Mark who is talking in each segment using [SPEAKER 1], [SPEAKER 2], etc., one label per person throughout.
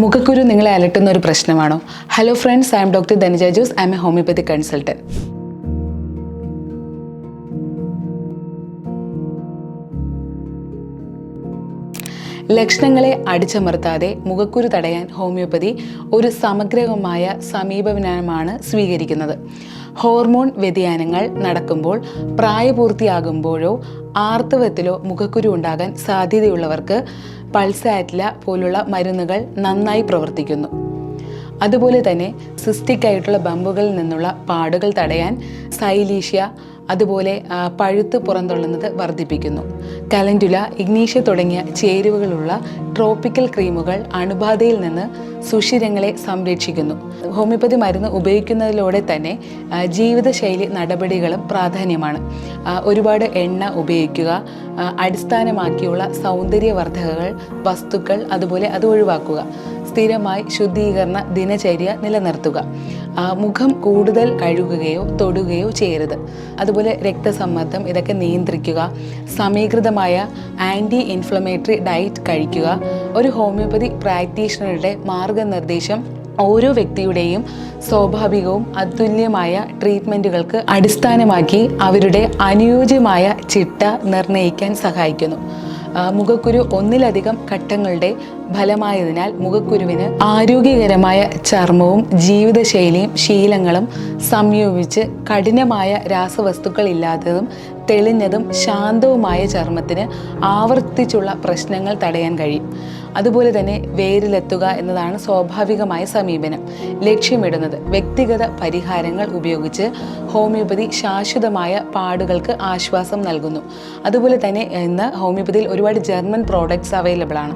[SPEAKER 1] മുഖക്കുരു നിങ്ങളെ അലട്ടുന്ന ഒരു പ്രശ്നമാണോ? Hello friends, I'm doctor Dhanuja Jose. I'm a homeopathy consultant. ലക്ഷണങ്ങളെ അടിച്ചമർത്താതെ മുഖക്കുരു തടയാൻ ഹോമിയോപ്പതി ഒരു സമഗ്രമായ സമീപനമാണ് സ്വീകരിക്കുന്നത്. ഹോർമോൺ വ്യതിയാനങ്ങൾ നടക്കുമ്പോൾ, പ്രായപൂർത്തിയാകുമ്പോഴോ ആർത്തവത്തിലോ മുഖക്കുരു ഉണ്ടാകാൻ സാധ്യതയുള്ളവർക്ക് പൾസാറ്റില പോലുള്ള മരുന്നുകൾ നന്നായി പ്രവർത്തിക്കുന്നു. അതുപോലെ തന്നെ സിസ്റ്റിക് ആയിട്ടുള്ള ബമ്പുകളിൽ നിന്നുള്ള പാടുകൾ തടയാൻ സൈലീഷ്യ, അതുപോലെ പഴുത്ത് പുറന്തള്ളുന്നത് വർദ്ധിപ്പിക്കുന്നു. കലൻഡുല, ഇഗ്നീഷ്യ തുടങ്ങിയ ചേരുവകളുള്ള ട്രോപ്പിക്കൽ ക്രീമുകൾ അണുബാധയിൽ നിന്ന് സുഷിരങ്ങളെ സംരക്ഷിക്കുന്നു. ഹോമിയോപ്പതി മരുന്ന് ഉപയോഗിക്കുന്നതിലൂടെ തന്നെ ജീവിതശൈലി നടപടികളും പ്രാധാന്യമാണ്. ഒരുപാട് എണ്ണ ഉപയോഗിക്കുക, അടിസ്ഥാനമാക്കിയുള്ള സൗന്ദര്യവർദ്ധകകൾ വസ്തുക്കൾ അതുപോലെ അത് ഒഴിവാക്കുക, സ്ഥിരമായി ശുദ്ധീകരണ ദിനചര്യ നിലനിർത്തുക, മുഖം കൂടുതൽ കഴുകുകയോ തൊടുകയോ ചെയ്യരുത്, അതുപോലെ രക്തസമ്മർദ്ദം ഇതൊക്കെ നിയന്ത്രിക്കുക, സമീകൃതമായ ആൻറ്റി ഇൻഫ്ലമേറ്ററി ഡയറ്റ് കഴിക്കുക. ഒരു ഹോമിയോപ്പതി പ്രാക്ടീഷണറുടെ മാർഗനിർദ്ദേശം ഓരോ വ്യക്തിയുടെയും സ്വാഭാവികവും അതുല്യമായ ട്രീറ്റ്മെൻറ്റുകൾക്ക് അടിസ്ഥാനമാക്കി അവരുടെ അനുയോജ്യമായ ചിട്ട നിർണ്ണയിക്കാൻ സഹായിക്കുന്നു. മുഖക്കുരു ഒന്നിലധികം ഘട്ടങ്ങളുടെ ഫലമായതിനാൽ മുഖക്കുരുവിന് ആരോഗ്യകരമായ ചർമ്മവും ജീവിതശൈലിയും ശീലങ്ങളും സംയോജിച്ച് കഠിനമായ രാസവസ്തുക്കളില്ലാത്തതും തെളിഞ്ഞതും ശാന്തവുമായ ചർമ്മത്തിന് ആവർത്തിച്ചുള്ള പ്രശ്നങ്ങൾ തടയാൻ കഴിയും. അതുപോലെ തന്നെ വേരിലെത്തുക എന്നതാണ് സ്വാഭാവികമായ സമീപനം. ലക്ഷ്യമിടുന്നത് വ്യക്തിഗത പരിഹാരങ്ങൾ ഉപയോഗിച്ച് ഹോമിയോപ്പതി ശാശ്വതമായ പാടുകൾക്ക് ആശ്വാസം നൽകുന്നു. അതുപോലെ തന്നെ ഇന്ന് ഹോമിയോപ്പതിയിൽ ഒരുപാട് ജർമ്മൻ പ്രോഡക്ട്സ് അവൈലബിൾ ആണ്.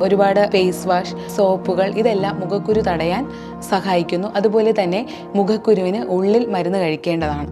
[SPEAKER 1] ഒരുപാട് ഫേസ് വാഷ്, സോപ്പുകൾ, ഇതെല്ലാം മുഖക്കുരു തടയാൻ സഹായിക്കുന്നു. അതുപോലെ തന്നെ മുഖക്കുരുവിന് ഉള്ളിൽ മരുന്ന് കഴിക്കേണ്ടതാണ്.